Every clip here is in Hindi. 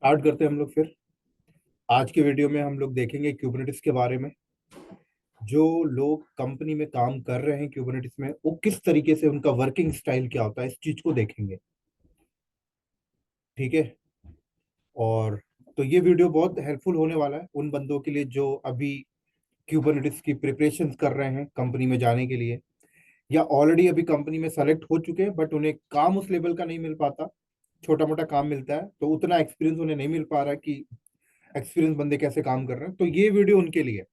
स्टार्ट करते हैं हम लोग फिर। आज के वीडियो में हम लोग देखेंगे क्यूबरनेटिस के बारे में। जो लोग कंपनी में काम कर रहे हैं क्यूबरनेटिस में, वो किस तरीके से उनका वर्किंग स्टाइल क्या होता है, इस चीज को देखेंगे। ठीक है। और तो ये वीडियो बहुत हेल्पफुल होने वाला है उन बंदों के लिए जो अभी क्यूबरनेटिस की प्रिपरेशन कर रहे हैं कंपनी में जाने के लिए, या ऑलरेडी अभी कंपनी में सेलेक्ट हो चुके हैं बट उन्हें काम उस लेवल का नहीं मिल पाता। छोटा मोटा काम मिलता है तो उतना एक्सपीरियंस उन्हें नहीं मिल पा रहा कि एक्सपीरियंस बंदे कैसे काम कर रहे हैं, तो ये वीडियो उनके लिए।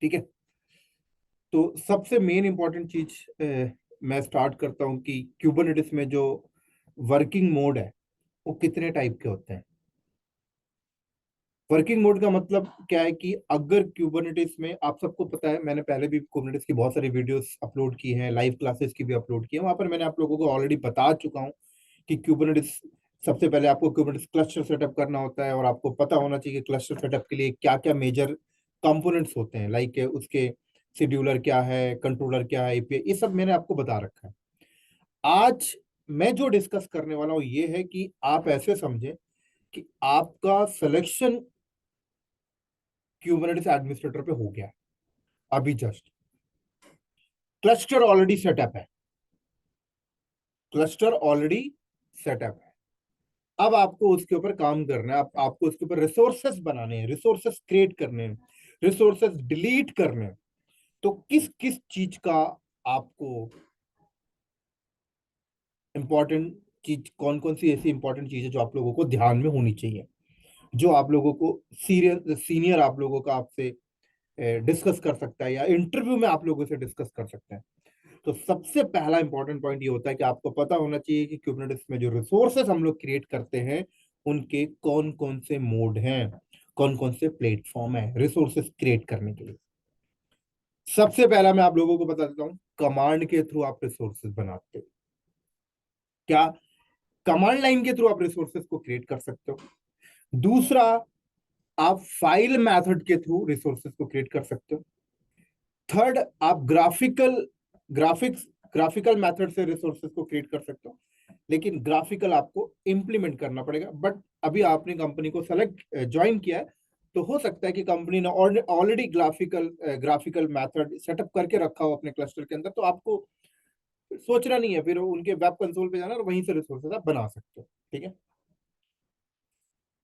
ठीक है। तो सबसे मेन इंपॉर्टेंट चीज मैं स्टार्ट करता हूं कि क्यूबरनेटिस में जो वर्किंग मोड है वो कितने टाइप के होते हैं। वर्किंग मोड का मतलब क्या है कि अगर क्यूबरनेटिस में, आप सबको पता है, मैंने पहले भी कुबरनेटिस की बहुत सारी वीडियोस अपलोड की हैं, लाइव क्लासेस की भी अपलोड की है, वहां पर मैंने आप लोगों को ऑलरेडी बता चुका हूं कि क्यूबरनेटिस, सबसे पहले आपको क्यूबरनेटिस क्लस्टर सेटअप करना होता है और आपको पता होना चाहिए कि क्लस्टर सेटअप के लिए क्या क्या मेजर कंपोनेंट्स होते हैं, लाइक उसके शेड्यूलर क्या है, कंट्रोलर क्या है, एपीआई, ये सब मैंने आपको बता रखा है। आज मैं जो डिस्कस करने वाला हूं ये है कि आप ऐसे समझें कि आपका सिलेक्शन क्यूबरनेटिस एडमिनिस्ट्रेटर पे हो गया है अभी जस्ट। क्लस्टर ऑलरेडी सेटअप है, क्लस्टर ऑलरेडी सेटअप है। अब आपको उसके ऊपर काम करना है, आपको उसके ऊपर रिसोर्सेस बनाने हैं, रिसोर्सेस क्रिएट करने हैं, रिसोर्सेस डिलीट करने हैं। तो किस किस चीज का आपको इंपॉर्टेंट चीज, कौन कौन सी ऐसी इंपॉर्टेंट चीज है जो आप लोगों को ध्यान में होनी चाहिए, जो आप लोगों को सीनियर आप लोगों का आपसे डिस्कस कर सकता है या इंटरव्यू में आप लोगों से डिस्कस कर सकते हैं। तो सबसे पहला इंपॉर्टेंट पॉइंट ये होता है कि आपको पता होना चाहिए कि कुबरनेटिस में जो रिसोर्सेस हम लोग क्रिएट करते हैं उनके कौन कौन से मोड हैं, कौन कौन से प्लेटफॉर्म है रिसोर्सेस क्रिएट करने के लिए। सबसे पहला मैं आप लोगों को बता देता हूं, कमांड के थ्रू आप रिसोर्सेस बनाते हो। क्या कमांड लाइन के थ्रू आप रिसोर्सेस को क्रिएट कर सकते हो। दूसरा, आप फाइल मेथड के थ्रू रिसोर्सेस को क्रिएट कर सकते हो। थर्ड, आप ग्राफिक्स ग्राफिकल मेथड से रिसोर्सेज को क्रिएट कर सकते हो, लेकिन ग्राफिकल आपको इंप्लीमेंट करना पड़ेगा। बट अभी आपने कंपनी को सेलेक्ट ज्वाइन किया है, तो हो सकता है कि कंपनी ने ऑलरेडी ग्राफिकल मेथड सेटअप करके रखा हो अपने क्लस्टर के अंदर, तो आपको सोचना नहीं है, फिर उनके वेब कंसोल पे जाना और वहीं से रिसोर्सेज आप बना सकते हो। ठीक है।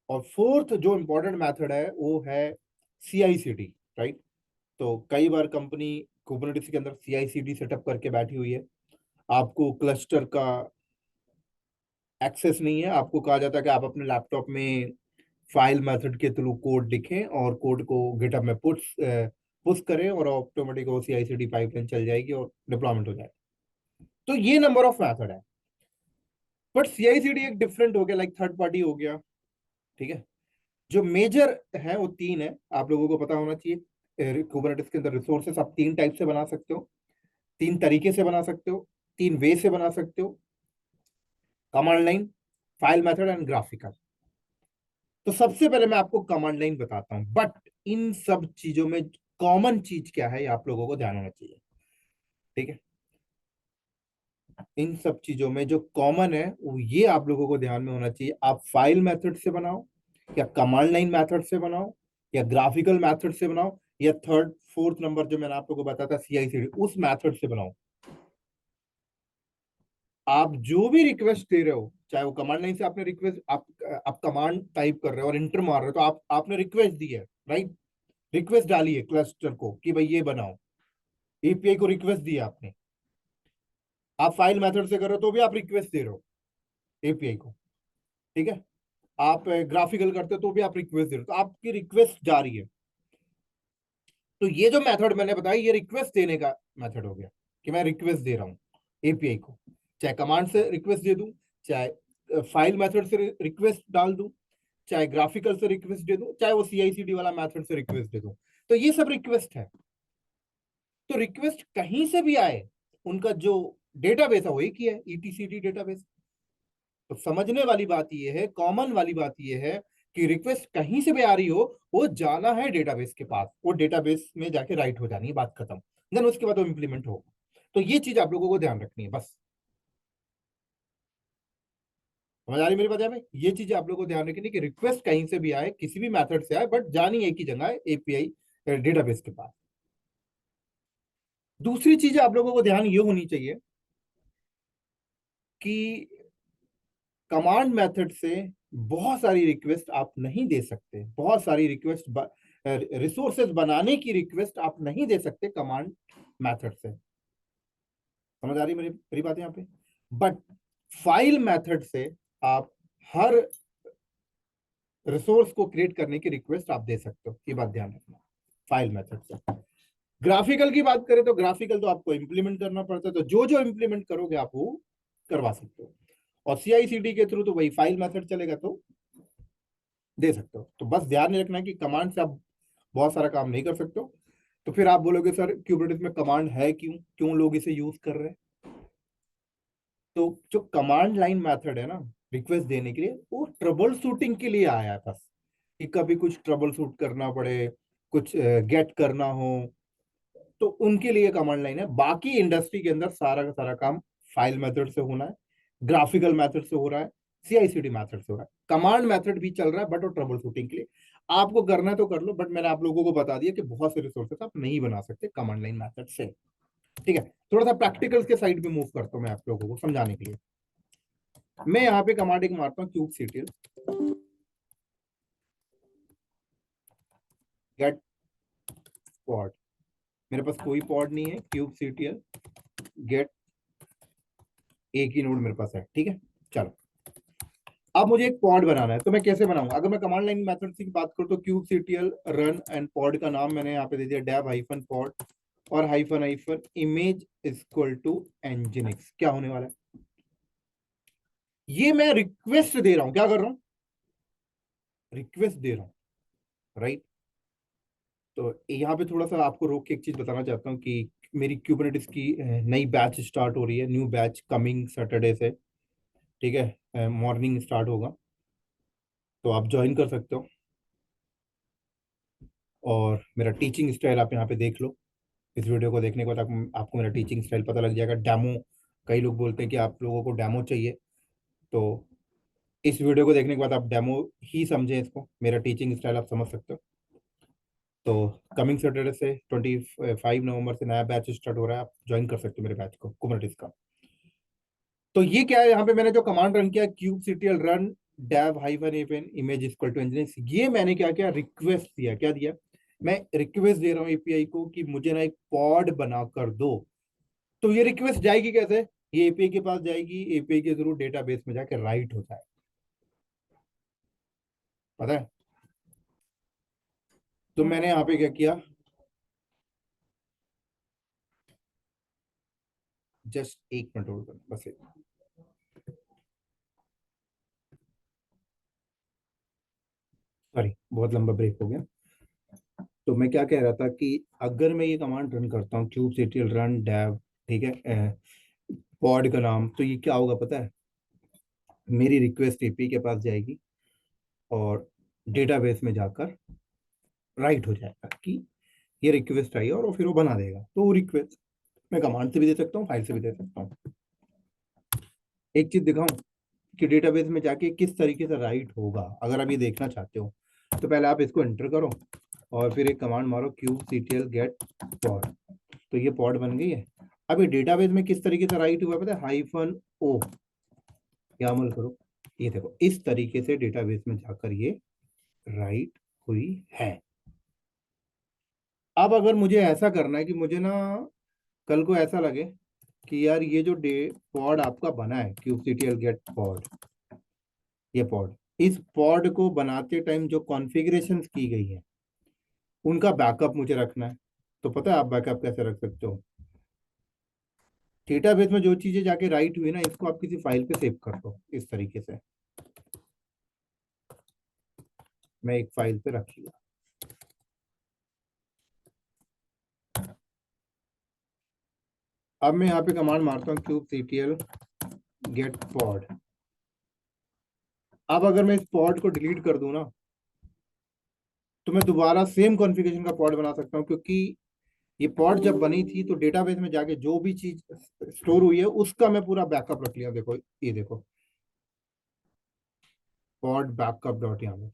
और फोर्थ जो इंपॉर्टेंट मेथड है वो है CI/CD, राइट। तो कई बार कंपनी कुबरनेटिस के अंदर CI/CD सेटअप करके बैठी हुई है, आपको क्लस्टर का एक्सेस नहीं है, आपको कहा जाता है कि आप अपने लैपटॉप में फाइल मेथड के थ्रू कोड लिखें और कोड को गिटहब में पुश करें और ऑटोमेटिक वो CI/CD पाइपलाइन चल जाएगी और डिप्लॉयमेंट हो जाएगा। तो ये नंबर ऑफ मेथड है, बट CI/CD एक डिफरेंट हो गया, लाइक थर्ड पार्टी हो गया। ठीक है। जो मेजर है वो तीन है, आप लोगों को पता होना चाहिए। कुबरनेटिस के अंदर रिसोर्सेस आप तीन टाइप से बना सकते हो, तीन तरीके से बना सकते हो, तीन वे से बना सकते हो: command line, file method and graphical. तो सबसे पहले मैं आपको कमांड लाइन बताता हूं, बट इन सब चीजों में कॉमन चीज क्या है ये आप लोगों को ध्यान होना चाहिए। ठीक है। इन सब चीजों में जो कॉमन है वो ये आप लोगों को ध्यान में होना चाहिए, आप फाइल मेथड से बनाओ या कमांड लाइन मेथड से बनाओ या ग्राफिकल मेथड से बनाओ या थर्ड फोर्थ नंबर जो मैंने आप लोगों को बताया था CI/CD, उस मेथड से बनाओ। आप जो भी रिक्वेस्ट दे रहे हो, चाहे वो कमांड लाइन से आपने रिक्वेस्ट, आप कमांड टाइप कर रहे हो और इंटर मार रहे हो, तो आपने रिक्वेस्ट दी है, राइट। रिक्वेस्ट डाली है क्लस्टर को कि भाई ये बनाओ, API को रिक्वेस्ट दी है आपने। आप फाइल मेथड से कर रहे हो तो भी आप रिक्वेस्ट दे रहे हो API को। ठीक है। आप ग्राफिकल करते हो तो भी आप रिक्वेस्ट दे रहे हो, तो आपकी रिक्वेस्ट जा रही है। तो ये जो मेथड मैंने बताया ये रिक्वेस्ट देने का मेथड हो गया, कि मैं रिक्वेस्ट दे रहा हूँ API को, चाहे कमांड से रिक्वेस्ट दे दूं, चाहे फाइल मेथड से रिक्वेस्ट डाल दूं, चाहे ग्राफिकल से रिक्वेस्ट दे दूं, चाहे वो CI/CD वाला मेथड से रिक्वेस्ट दे दूं। तो ये सब रिक्वेस्ट है। तो रिक्वेस्ट कहीं से भी आए, उनका जो डेटाबेस है वो एक ही है, ETCD डेटाबेस। तो समझने वाली बात ये है, कॉमन वाली बात ये है कि रिक्वेस्ट कहीं से भी आ रही हो, वो जाना है डेटाबेस के पास, वो डेटाबेस में जाके राइट हो जानी है, बात खत्म। देन उसके बाद वो इंप्लीमेंट होगा। तो ये चीज आप लोगों को ध्यान रखनी है बस। समझ आ रही मेरी बात यहाँ पे? ये चीजें आप लोगों को ध्यान रखनी कि रिक्वेस्ट कहीं से भी आए, किसी भी मेथड से आए, बट जानी एक ही जगह है, एपीआई डेटाबेस के पास। दूसरी चीज आप लोगों को ध्यान ये होनी चाहिए कि कमांड मेथड से बहुत सारी रिक्वेस्ट आप नहीं दे सकते, बहुत सारी रिक्वेस्ट रिसोर्सेज बनाने की रिक्वेस्ट आप नहीं दे सकते कमांड मेथड से। समझ आ रही मेरी मेरी बात यहाँ पे? बट फाइल मेथड से आप हर रिसोर्स को क्रिएट करने की रिक्वेस्ट आप दे सकते हो, ये बात ध्यान रखना। फाइल मेथड से ग्राफिकल की बात करें तो ग्राफिकल तो आपको इंप्लीमेंट करना पड़ता है, तो जो जो इंप्लीमेंट करोगे आप वो करवा सकते हो। और सीआईसीडी के थ्रू तो वही फाइल मेथड चलेगा, तो दे सकते हो। तो बस ध्यान में रखना है कि कमांड से आप बहुत सारा काम नहीं कर सकते हो। तो फिर आप बोलोगे सर क्यूबरनेटिस में कमांड है क्यों, क्यों लोग इसे यूज कर रहे हैं? तो जो कमांड लाइन मेथड है ना रिक्वेस्ट देने के लिए, वो ट्रबल शूटिंग के लिए आया है बस, कि कभी कुछ ट्रबल शूट करना पड़े, कुछ गेट करना हो, तो उनके लिए कमांड लाइन है। बाकी इंडस्ट्री के अंदर सारा का सारा काम फाइल मेथड से होना है, ग्राफिकल मेथड से हो रहा है, सीआईसीडी मेथड से हो रहा है। कमांड मेथड भी चल रहा है बट वो ट्रबल शूटिंग के लिए। आपको करना है तो कर लो, बट मैंने आप लोगों को बता दिया कि बहुत से रिसोर्सेस आप नहीं बना सकते कमांड लाइन मेथड से। ठीक है, थोड़ा सा प्रैक्टिकल्स के साइड पे मूव करता हूँ मैं आप लोगों को समझाने के लिए। मैं यहाँ पे कमांड एक मारता हूँ kubectl गेट पॉड। मेरे पास कोई पॉड नहीं है, kubectl गेट एक ही नोड मेरे पास है। ठीक है, चलो अब मुझे एक पॉड बनाना है, तो मैं कैसे बनाऊंगा? अगर मैं कमांड लाइन मेथड की बात करूं तो kubectl रन एंड पॉड का नाम मैंने यहाँ पे दे दिया dev हाइफन पॉड और hyphen hyphen image equal to nginx। क्या होने वाला है? ये मैं रिक्वेस्ट दे रहा हूं, क्या कर रहा हूं? रिक्वेस्ट दे रहा हूं, राइट? तो यहाँ पे थोड़ा सा आपको रोक के एक चीज बताना चाहता हूँ कि मेरी क्यूबरनेटिस की नई बैच स्टार्ट हो रही है, न्यू बैच कमिंग सैटरडे से। ठीक है, मॉर्निंग स्टार्ट होगा, तो आप ज्वाइन कर सकते हो। और मेरा टीचिंग स्टाइल आप यहाँ पे देख लो। इस वीडियो को देखने के बाद आपको मेरा टीचिंग स्टाइल पता लग जाएगा। डेमो, कई लोग बोलते हैं कि आप लोगों को डेमो चाहिए, तो इस वीडियो को देखने के बाद आप डेमो ही समझें इसको, मेरा टीचिंग स्टाइल आप समझ सकते हो। तो कमिंग सैटरडे से 25 नवंबर से नया बैच स्टार्ट हो रहा है, आप ज्वाइन कर सकते हो मेरे बैच को, कुबरनेटिस का। तो ये क्या है, यहाँ पे मैंने जो कमांड रन किया kubectl रन dev हाइफन एपन इमेज इक्वल टू nginx, ये मैंने क्या किया, रिक्वेस्ट दिया। क्या दिया? मैं रिक्वेस्ट दे रहा हूँ एपीआई को कि मुझे ना एक पॉड बना कर दो। तो ये रिक्वेस्ट जाएगी कैसे? ये एपीआई के पास जाएगी, एपीआई के थ्रू डेटाबेस में जाके राइट होता है, पता है? तो मैंने यहाँ पे क्या किया, जस्ट एक मिनट होल्ड करना बस एक। सॉरी, बहुत लंबा ब्रेक हो गया। तो मैं क्या कह रहा था कि अगर मैं ये कमांड रन करता हूँ kubectl रन dev, ठीक है, पॉड का नाम, तो ये क्या होगा पता है? मेरी रिक्वेस्ट एपी के पास जाएगी और डेटाबेस में जाकर राइट हो जाएगा कि ये रिक्वेस्ट आई है, और फिर वो बना देगा। तो वो रिक्वेस्ट मैं कमांड से भी दे सकता हूँ, फाइल से भी दे सकता हूँ। एक चीज दिखाऊं कि डेटाबेस में जाके किस तरीके से राइट होगा, अगर आप ये देखना चाहते हो तो पहले आप इसको एंटर करो और फिर एक कमांड मारो kubectl गेट पॉड। तो ये पॉड बन गई है। अब ये डेटाबेस में किस तरीके से राइट हुआ है पता है? हाइफन ओ, या अमल करो, ये देखो इस तरीके से डेटाबेस में जाकर ये राइट हुई है। अब अगर मुझे ऐसा करना है कि मुझे ना कल को ऐसा लगे कि यार ये जो डे पॉड आपका बना है kubectl गेट पॉड, ये पॉड, इस पॉड को बनाते टाइम जो कॉन्फ़िगरेशन की गई है उनका बैकअप मुझे रखना है। तो पता है आप बैकअप कैसे रख सकते हो? डेटाबेस में जो चीजें जाके राइट हुई ना, इसको आप किसी फाइल पे सेव कर दो इस तरीके से। मैं एक फाइल पे रख लिया। अब मैं यहाँ पे कमांड मारता हूँ kubectl गेट पॉड। अब अगर मैं इस पॉड को डिलीट कर दूं ना, तो मैं दोबारा सेम कॉन्फ़िगरेशन का पॉड बना सकता हूँ, क्योंकि ये पॉड जब बनी थी तो डेटाबेस में जाके जो भी चीज स्टोर हुई है उसका मैं पूरा बैकअप रख लिया। देखो, ये देखो, पॉड बैकअप डॉट यामल।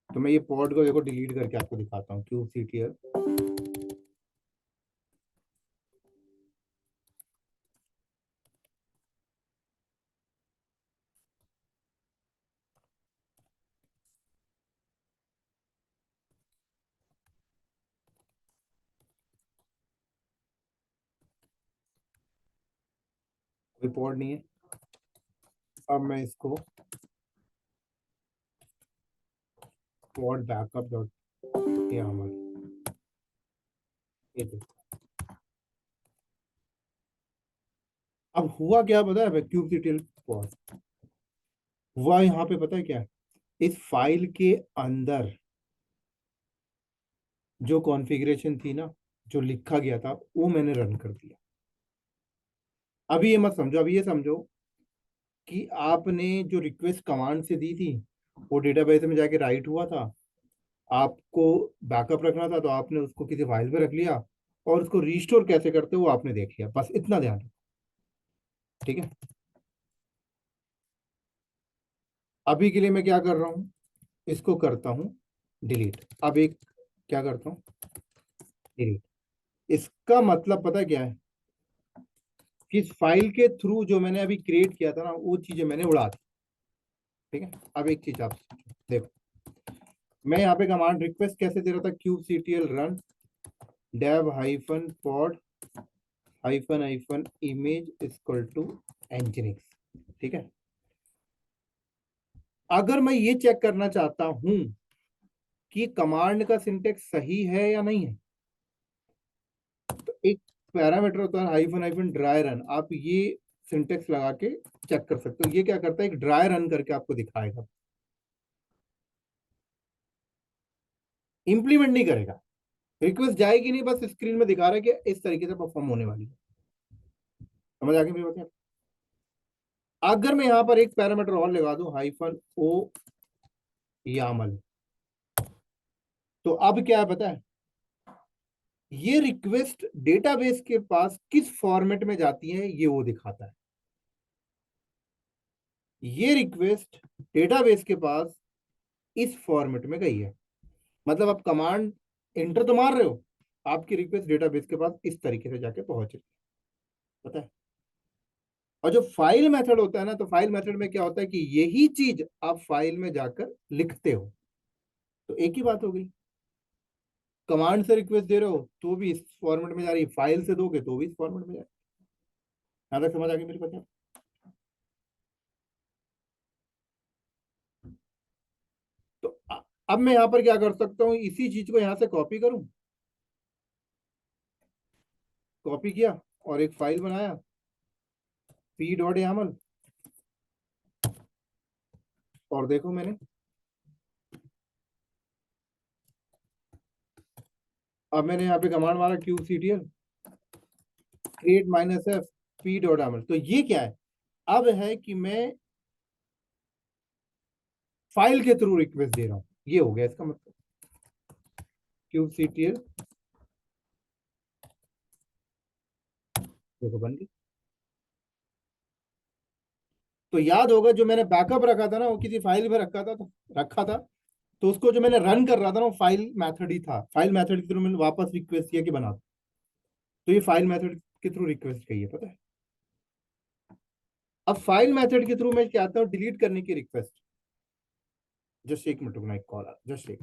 तो मैं ये पॉड को देखो डिलीट करके आपको दिखाता हूँ, क्यूबसीटीएल। कोई पॉड नहीं है। अब मैं इसको पॉड बैकअप डॉट यामल, ये देखो। अब हुआ क्या पता है, क्यूबसीटीएल पॉड हुआ यहाँ पे पता है क्या है? इस फाइल के अंदर जो कॉन्फ़िगरेशन थी ना, जो लिखा गया था, वो मैंने रन कर दिया। अभी ये मत समझो, अभी ये समझो कि आपने जो रिक्वेस्ट कमांड से दी थी, वो डेटाबेस में जाके राइट हुआ था। आपको बैकअप रखना था तो आपने उसको किसी फाइल पे रख लिया, और उसको रिस्टोर कैसे करते हो वो आपने देख लिया। बस इतना ध्यान रखो, ठीक है। अभी के लिए मैं क्या कर रहा हूँ, इसको करता हूँ डिलीट। अब एक क्या करता हूँ, डिलीट। इसका मतलब पता है क्या है, कि इस फाइल के थ्रू जो मैंने अभी क्रिएट किया था ना, वो चीजें मैंने उड़ा दी, ठीक है। अब एक चीज आप देखो, मैं यहाँ पे कमांड रिक्वेस्ट कैसे दे रहा था, kubectl run dev hyphen pod hyphen hyphen image equal to nginx, ठीक है। अगर मैं ये चेक करना चाहता हूं कि कमांड का सिंटेक्स सही है या नहीं है, तो एक पैरामीटर होता है हाइफन हाइफन ड्राई रन, आप ये सिंटेक्स लगा के चेक कर सकते हो। ये क्या करता है, एक ड्राई रन करके आपको दिखाएगा, इंप्लीमेंट नहीं करेगा। रिक्वेस्ट जाएगी नहीं, बस स्क्रीन में दिखा रहा है कि इस तरीके से परफॉर्म होने वाली है। समझ आ गई मेरी बात? अगर मैं यहां पर एक पैरामीटर और लगा दूं, हाइफन ओ यामल, तो अब क्या है पता है, ये रिक्वेस्ट डेटाबेस के पास किस फॉर्मेट में जाती है ये वो दिखाता है। ये रिक्वेस्ट डेटाबेस के पास इस फॉर्मेट में गई है, मतलब आप कमांड इंटर तो मार रहे हो, आपकी रिक्वेस्ट डेटाबेस के पास इस तरीके से जाके पहुंच रही है, पता है। और जो फाइल मेथड होता है ना, तो फाइल मेथड में क्या होता है कि यही चीज आप फाइल में जाकर लिखते हो। तो एक ही बात हो गई, कमांड से रिक्वेस्ट दे रहे हो तो भी इस फॉर्मेट में जा रही है, फाइल से दोगे तो भी इस फॉर्मेट में जा रही है। यहाँ तक समझ आ गई मेरी बात? तो अब मैं यहाँ पर क्या कर सकता हूँ, इसी चीज को यहाँ से कॉपी करूँ, कॉपी किया और एक फाइल बनाया, पी डॉट यामल, और देखो मैंने, अब मैंने यहाँ पे कमांड मारा kubectl create minus F P dot yaml. तो ये क्या है, अब है कि मैं फाइल के थ्रू रिक्वेस्ट दे रहा हूँ, ये हो गया इसका मतलब। क्यूबसीटीएल देखो बन गई। तो याद होगा जो मैंने बैकअप रखा था ना, वो किसी फाइल में रखा था, तो उसको जो मैंने रन कर रहा था ना, वो फाइल मेथड ही था। फाइल मेथड के थ्रू मैंने वापस रिक्वेस्ट किया कि बना दो। तो ये फाइल मेथड के थ्रू रिक्वेस्ट गई है, पता है। अब फाइल मेथड के थ्रू मैं क्या आता हूँ, डिलीट करने की रिक्वेस्ट। जस्ट एक मिनट रुकना, एक कॉल आ, जस्ट एक।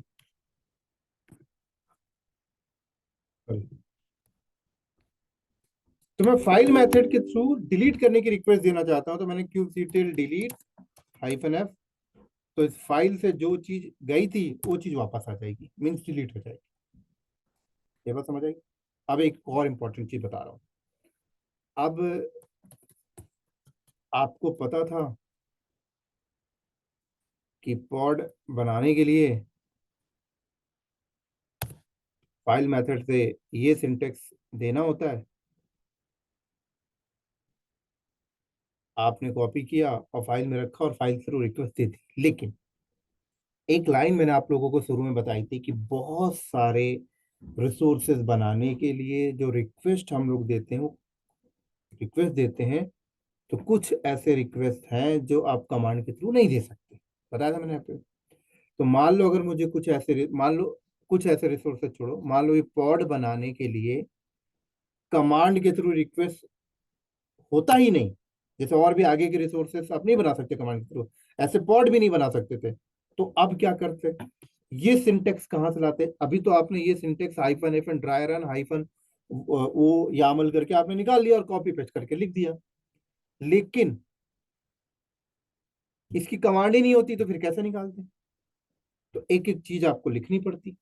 तो मैं फाइल मेथड के थ्रू डिलीट करने की रिक्वेस्ट देना चाहता हूँ, तो मैंने क्यूबसीटीएल डिलीट हाइफन एफ, तो इस फाइल से जो चीज गई थी वो चीज वापस आ जाएगी, मीन्स डिलीट हो जाएगी। ये बात समझ आएगी। अब एक और इंपॉर्टेंट चीज बता रहा हूँ। अब आपको पता था कि पॉड बनाने के लिए फाइल मेथड से ये सिंटेक्स देना होता है, आपने कॉपी किया और फाइल में रखा और फाइल थ्रू रिक्वेस्ट दे दी। लेकिन एक लाइन मैंने आप लोगों को शुरू में बताई थी कि बहुत सारे रिसोर्सेज बनाने के लिए जो रिक्वेस्ट हम लोग देते हैं, वो रिक्वेस्ट देते हैं, तो कुछ ऐसे रिक्वेस्ट हैं जो आप कमांड के थ्रू नहीं दे सकते। बताया था मैंने आपको। तो मान लो अगर मुझे कुछ ऐसे, मान लो कुछ ऐसे रिसोर्सेज छोड़ो, मान लो ये पॉड बनाने के लिए कमांड के थ्रू रिक्वेस्ट होता ही नहीं, जैसे और भी आगे के रिसोर्सेस आप नहीं बना सकते कमांड के थ्रू, ऐसे पॉड भी नहीं बना सकते थे। तो अब क्या करते, ये सिंटेक्स कहाँ से लाते? अभी तो आपने ये syntax hyphen hyphen dry run hyphen O YAML करके आपने निकाल लिया और कॉपी पेस्ट करके लिख दिया, लेकिन इसकी कमांड ही नहीं होती तो फिर कैसे निकालते? तो एक एक चीज आपको लिखनी पड़ती।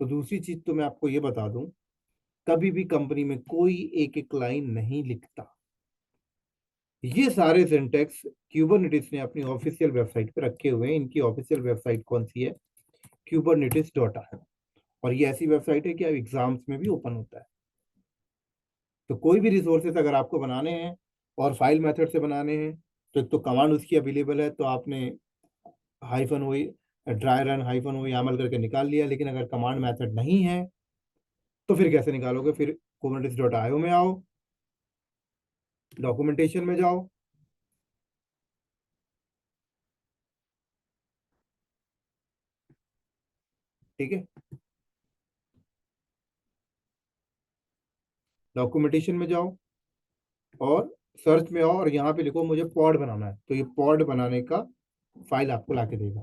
तो दूसरी चीज तो मैं आपको ये बता दूं, कभी भी कंपनी में कोई एक एक लाइन नहीं लिखता। ये सारे सिंटेक्स क्यूबरनेटिस ने अपनी ऑफिशियल वेबसाइट पे रखे हुए हैं। इनकी ऑफिशियल वेबसाइट कौन सी है? kubernetes.io। और ये ऐसी वेबसाइट है कि अब एग्जाम्स में भी ओपन होता है। तो कोई भी रिसोर्सेस अगर आपको बनाने हैं और फाइल मेथड से बनाने हैं, तो एक तो कमांड उसकी अवेलेबल है, तो आपने हाइफन वही ड्राई रन हाइफन वही यामल करके निकाल लिया। लेकिन अगर कमांड मेथड नहीं है तो फिर कैसे निकालोगे? फिर kubernetes.io में आओ, डॉक्यूमेंटेशन में जाओ, ठीक है, डॉक्यूमेंटेशन में जाओ और सर्च में आओ और यहाँ पे लिखो मुझे पॉड बनाना है, तो ये पॉड बनाने का फाइल आपको लाके देगा।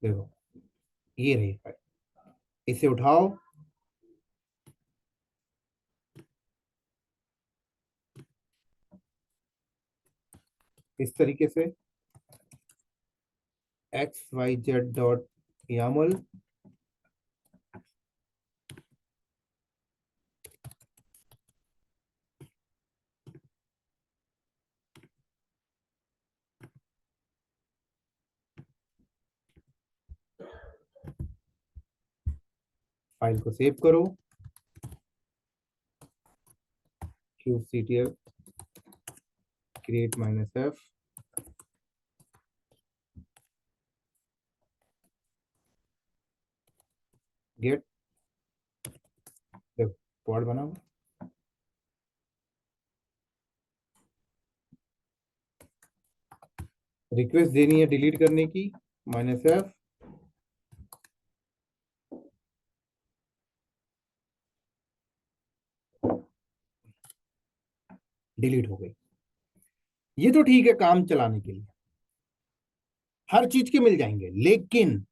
देखो, ये रही फाइल, इसे उठाओ, इस तरीके से xyz.yaml, फाइल को सेव करो, kubectl create -f, गेट, देखो पॉड बना हुआ। रिक्वेस्ट देनी है डिलीट करने की, -f, डिलीट हो गई। ये तो ठीक है काम चलाने के लिए, हर चीज के मिल जाएंगे, लेकिन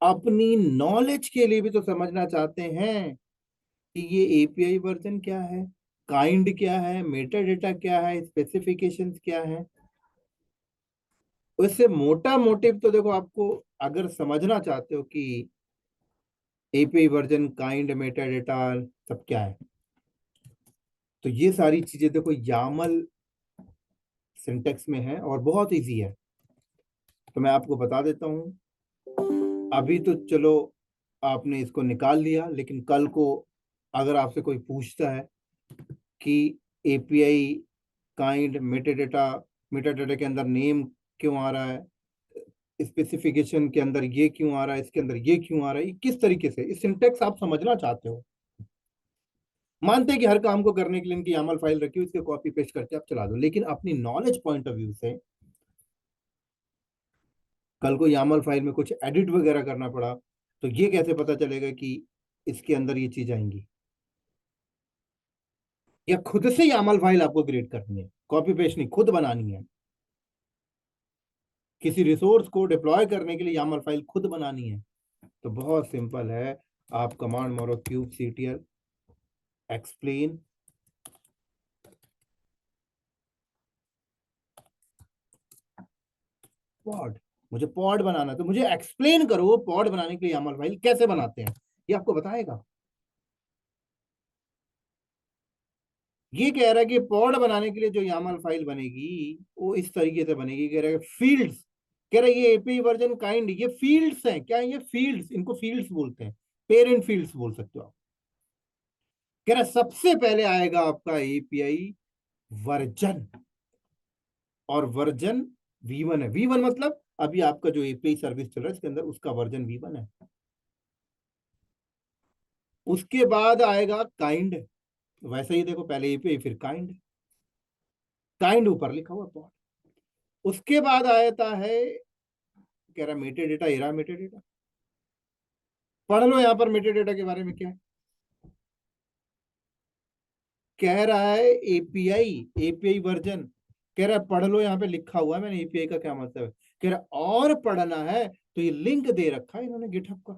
अपनी नॉलेज के लिए भी तो समझना चाहते हैं कि ये एपीआई वर्जन क्या है, काइंड क्या है, मेटा डेटा क्या है, स्पेसिफिकेशंस क्या है। उससे मोटा मोटिव तो देखो, आपको अगर समझना चाहते हो कि API version kind Meta data सब क्या है, तो ये सारी चीजें देखो यामल सिंटेक्स में है और बहुत इजी है। तो मैं आपको बता देता हूँ। अभी तो चलो आपने इसको निकाल लिया, लेकिन कल को अगर आपसे कोई पूछता है कि एपीआई काइंड मेटा डेटा के अंदर नेम क्यों आ रहा है, स्पेसिफिकेशन के अंदर ये क्यों आ रहा है, इसके अंदर ये क्यों आ रहा है, ये किस तरीके से, इस सिंटेक्स आप समझना चाहते हो। मानते हैं कि हर काम को करने के लिए इनकी यामल फाइल रखी हो, इसके कॉपी पेस्ट करके आप चला दो, लेकिन अपनी नॉलेज पॉइंट ऑफ व्यू से कल को यामल फाइल में कुछ एडिट वगैरह करना पड़ा, तो ये कैसे पता चलेगा कि इसके अंदर ये चीज आएंगी? या खुद से यामल फाइल आपको क्रिएट करनी है, कॉपी पेस्ट नहीं, खुद बनानी है। किसी रिसोर्स को डिप्लॉय करने के लिए यामल फाइल खुद बनानी है, तो बहुत सिंपल है। आप कमांड मारो kubectl एक्सप्लेन पॉड। मुझे पॉड बनाना है तो मुझे एक्सप्लेन करो पॉड बनाने के लिए यामल फाइल कैसे बनाते हैं, ये आपको बताएगा। ये कह रहा है कि पॉड बनाने के लिए जो यामल फाइल बनेगी वो इस तरीके से बनेगी। कह रहा है फील्ड्स, कह रहा है ये एपी वर्जन काइंड, ये फील्ड्स हैं। क्या है ये फील्ड्स? इनको फील्ड्स बोलते हैं, पेरेंट फील्ड्स बोल सकते हो आप। कह रहा है सबसे पहले आएगा आपका एपीआई वर्जन, और वर्जन V1 है। V1 मतलब अभी आपका जो एपीआई सर्विस चल रहा है इसके अंदर उसका वर्जन V1 है। उसके बाद आएगा काइंड। वैसे ही देखो, पहले एपीआई फिर काइंड। काइंड ऊपर लिखा हुआ पॉड। उसके बाद आता है, कह रहा Meta data, era Meta data. पढ़ लो यहाँ पर मेटा डेटा के बारे में क्या है। कह रहा है एपीआई, एपीआई वर्जन। कह रहा है पढ़ लो, यहाँ पे लिखा हुआ है मैंने एपीआई का क्या मतलब है। कह रहा और पढ़ना है तो ये लिंक दे रखा है इन्होंने गिटहब का।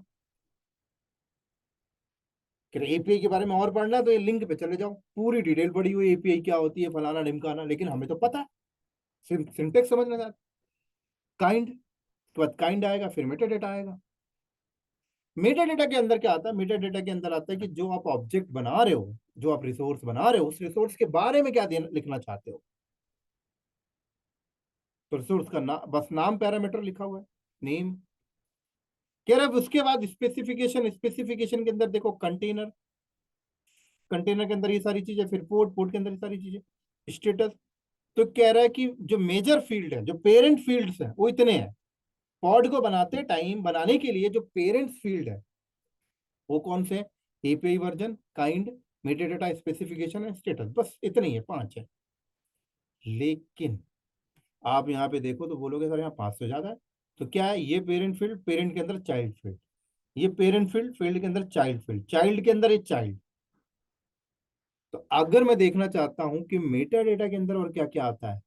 कह रहे एपीआई के बारे में और पढ़ना है तो ये लिंक पे चले जाओ, पूरी डिटेल पड़ी हुई एपीआई क्या होती है, फलाना ढिमकाना, लेकिन हमें तो पता है, सिंटेक्स समझना था। काइंड, तो बाद काइंड आएगा, फिर मेटा डेटा आएगा। मेटा डेटा के अंदर क्या आता है, मेटा डेटा के अंदर आता है कि जो आप ऑब्जेक्ट बना रहे हो, जो आप रिसोर्स बना रहे हो, उस रिसोर्स के बारे में क्या लिखना चाहते हो। तो रिसोर्स का बस नाम पैरामीटर लिखा हुआ है, नेम। कह रहा है उसके बाद स्पेसिफिकेशन, स्पेसिफिकेशन के अंदर देखो कंटेनर, कंटेनर के अंदर ये सारी चीजें, फिर पोर्ट, पोर्ट के अंदर ये सारी चीजें, स्टेटस। तो कह रहा है कि जो मेजर फील्ड है, जो पेरेंट फील्ड्स हैं वो इतने हैं। पॉड को बनाते टाइम, बनाने के लिए जो पेरेंट फील्ड है वो कौन से, API version, kind, metadata, specification है, स्टेटस, बस इतने ही है, 5 है। लेकिन आप यहाँ पे देखो तो बोलोगे सर यहाँ 5 से ज्यादा है। तो क्या है, ये पेरेंट फील्ड, पेरेंट के अंदर चाइल्ड फील्ड, ये पेरेंट फील्ड, फील्ड के अंदर चाइल्ड फील्ड, चाइल्ड के अंदर ये चाइल्ड। तो अगर मैं देखना चाहता हूं कि मेटा डेटा के अंदर और क्या क्या आता है,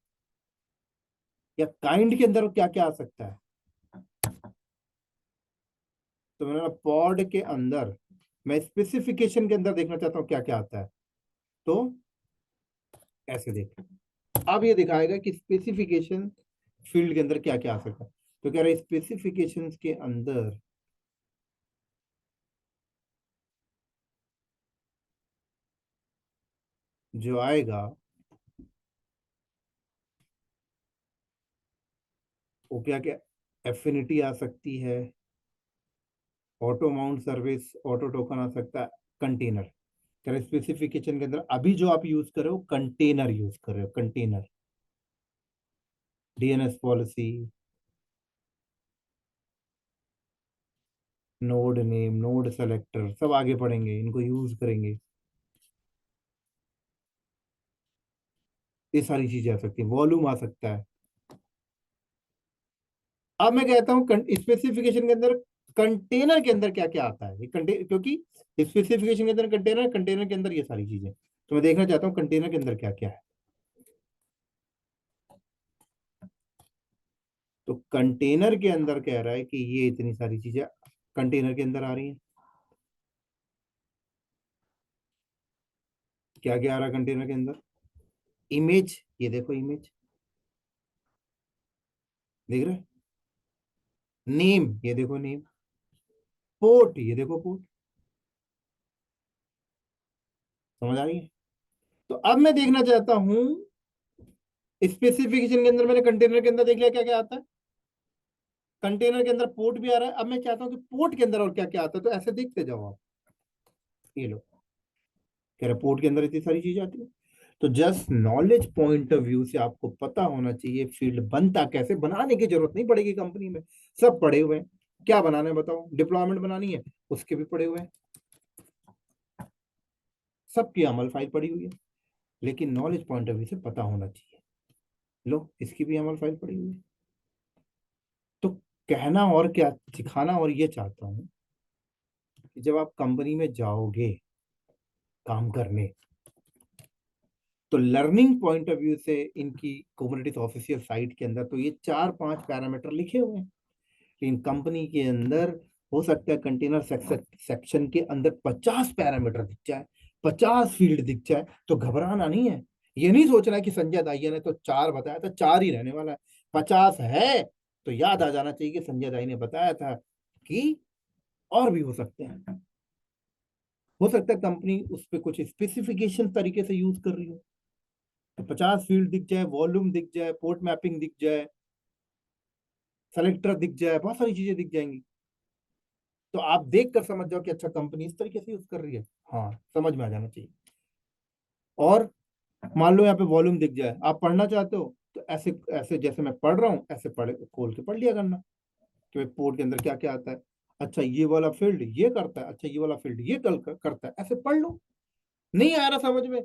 या काइंड के अंदर क्या क्या आ सकता है, तो मैंने पॉड के अंदर मैं स्पेसिफिकेशन के अंदर देखना चाहता हूँ क्या क्या आता है। तो ऐसे देख, अब ये दिखाएगा कि स्पेसिफिकेशन फील्ड के अंदर क्या क्या आ सकता है। तो कह रहे स्पेसिफिकेशंस के अंदर जो आएगा वो क्या क्या, एफिनिटी आ सकती है, auto mount service, auto token आ सकता है, कंटेनर। कह रहे स्पेसिफिकेशन के अंदर अभी जो आप यूज कर रहे हो कंटेनर यूज कर रहे हो, container, DNS policy, node name, node selector, सब आगे पढ़ेंगे, इनको यूज करेंगे। ये सारी चीजें आ सकती है, वॉल्यूम आ सकता है। अब मैं कहता हूँ स्पेसिफिकेशन के अंदर कंटेनर के अंदर क्या क्या आता है, क्योंकि स्पेसिफिकेशन के अंदर कंटेनर, कंटेनर के अंदर ये सारी चीजें, तो मैं देखना चाहता हूँ कंटेनर के अंदर क्या क्या है। तो कंटेनर के अंदर कह रहा है कि ये इतनी सारी चीजें कंटेनर के अंदर आ रही हैं। क्या क्या आ रहा है कंटेनर के अंदर, इमेज, ये देखो इमेज, देख रहे हैं, नेम, ये देखो नेम, पोर्ट, ये देखो पोर्ट, समझ आ रही है। तो अब मैं देखना चाहता हूं स्पेसिफिकेशन के अंदर, मैंने कंटेनर के अंदर देख लिया क्या क्या आता है, कंटेनर के अंदर पोर्ट भी आ रहा है। अब मैं चाहता हूँ कि पोर्ट के अंदर और क्या क्या आता है, तो ऐसे देखते जाओ आप। ये लो, कह रहे पोर्ट के अंदर इतनी सारी चीजें आती है। तो just knowledge point of view से आपको पता होना चाहिए फील्ड बनता कैसे, बनाने की जरूरत नहीं पड़ेगी कंपनी में, सब पड़े हुए हैं। क्या बनाना है बताओ, डिप्लॉयमेंट बनानी है उसके भी पड़े हुए हैं, सबकी अमल फाइल पड़ी हुई है। लेकिन नॉलेज पॉइंट ऑफ व्यू से पता होना चाहिए। लो, इसकी भी अमल फाइल पड़ी हुई है। तो कहना और क्या, सिखाना और ये चाहता हूं कि जब आप कंपनी में जाओगे काम करने, तो लर्निंग पॉइंट ऑफ व्यू से इनकी कुबरनेटिस ऑफिशियल साइट के अंदर तो ये 4-5 पैरामीटर लिखे हुए हैं। लेकिन कंपनी के अंदर हो सकता है कंटेनर सेक्शन के अंदर 50 पैरामीटर दिख जाए, 50 फील्ड दिख जाए, तो घबराना नहीं है। ये नहीं सोचना कि संजय दाइया ने तो 4 बताया था, 4 ही रहने वाला है। 50 है तो याद आ जाना चाहिए कि संजय दाई ने बताया था कि और भी हो सकते हैं। हो सकता है कंपनी उस पर कुछ स्पेसिफिकेशन तरीके से यूज कर रही हो, तो 50 फील्ड दिख जाए, वॉल्यूम दिख जाए, पोर्ट मैपिंग दिख जाए, सेलेक्टर दिख जाए, बहुत सारी चीजें दिख जाएंगी। तो आप देख कर समझ जाओ कि अच्छा कंपनी इस तरीके से यूज कर रही है, हाँ समझ में आ जाना चाहिए। और मान लो यहाँ पे वॉल्यूम दिख जाए, आप पढ़ना चाहते हो तो ऐसे ऐसे जैसे मैं पढ़ रहा हूँ ऐसे पढ़ खोल के पढ़ लिया करना कि भाई पोर्ट के अंदर क्या क्या आता है। अच्छा ये वाला फील्ड ये करता है, अच्छा ये वाला फील्ड ये करता है, ऐसे पढ़ लो। नहीं आ रहा समझ में,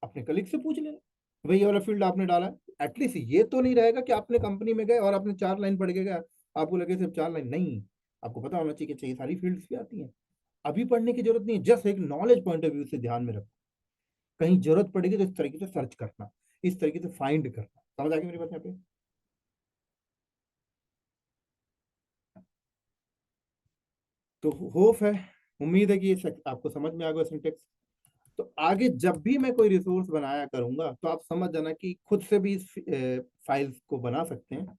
अपने कलीग से पूछ लेना, भाई ये वाला फील्ड आपने डाला है। एटलीस्ट ये तो नहीं रहेगा कि आपने कंपनी में गए और आपने 4 लाइन पढ़ के गया, आपको लगे सिर्फ 4 लाइन नहीं। आपको पता होना चाहिए कि चाहिए सारी फील्ड्स भी आती हैं। अभी पढ़ने की जरूरत नहीं है, जस्ट एक नॉलेज पॉइंट ऑफ व्यू से ध्यान में रखो। कहीं जरूरत पड़ेगी तो इस तरीके से सर्च करना, इस तरीके से फाइंड करना। समझ आ गई मेरी बात यहाँ पे? तो होप है, उम्मीद है कि ये आपको समझ में आ गया सिंटेक्स। तो आगे जब भी मैं कोई रिसोर्स बनाया करूंगा तो आप समझ जाना कि खुद से भी इस फाइल्स को बना सकते हैं,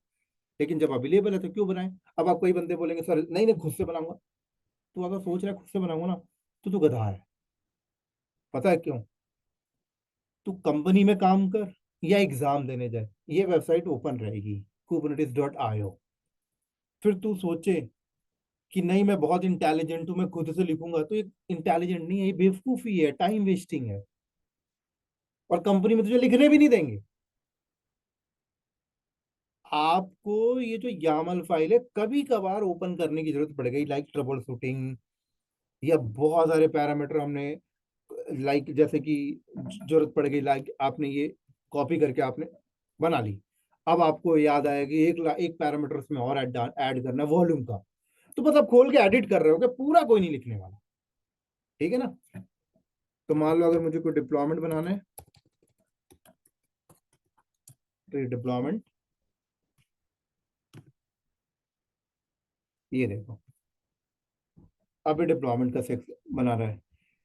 लेकिन जब अवेलेबल है तो क्यों बनाएं। अब आप कोई बंदे बोलेंगे सर नहीं नहीं खुद से बनाऊंगा, तो अगर सोच रहा है खुद से बनाऊंगा ना, तो तू गधा है। पता है क्यों? तू कंपनी में काम कर या एग्जाम देने जाए, ये वेबसाइट ओपन रहेगी, kubernetes.io। फिर तू सोचे कि नहीं मैं बहुत इंटेलिजेंट हूं मैं खुद से लिखूंगा, तो ये इंटेलिजेंट नहीं है, ये बेवकूफी है, टाइम वेस्टिंग है। और कंपनी में तुझे लिखने भी नहीं देंगे। आपको ये जो यामल फाइल है कभी कभार ओपन करने की जरूरत पड़ेगी, लाइक ट्रबल शूटिंग, या बहुत सारे पैरामीटर हमने, लाइक जैसे कि जरूरत पड़ गई, लाइक आपने ये कॉपी करके आपने बना ली। अब आपको याद आया कि एक पैरामीटर उसमें और ऐड करना है वॉल्यूम का, तो बस आप खोल के एडिट कर रहे हो, क्या पूरा कोई नहीं लिखने वाला। ठीक है ना? तो मान लो अगर मुझे कोई डिप्लॉयमेंट बनाना है, तो ये डिप्लॉयमेंट, ये देखो, अब ये डिप्लॉयमेंट का सेक्शन बना रहा है,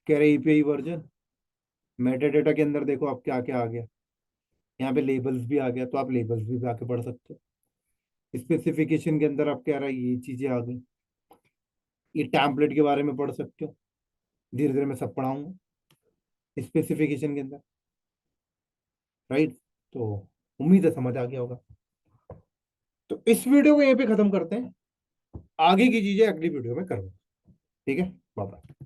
कह रहे एपीआई वर्जन, मेटा डेटा के अंदर देखो अब क्या क्या आ गया। यहाँ पे लेबल्स भी आ गया, तो आप लेबल्स भी जाके पढ़ सकते हो। स्पेसिफिकेशन के अंदर आप कह रहा है ये चीजें आ गई, ये टैम्पलेट के बारे में पढ़ सकते हो, धीरे धीरे मैं सब पढ़ाऊंगा स्पेसिफिकेशन के अंदर। राइट? तो उम्मीद है समझ आ गया होगा। तो इस वीडियो को यहीं पे खत्म करते हैं, आगे की चीजें अगली वीडियो में करूंगा। ठीक है, बाय बाय।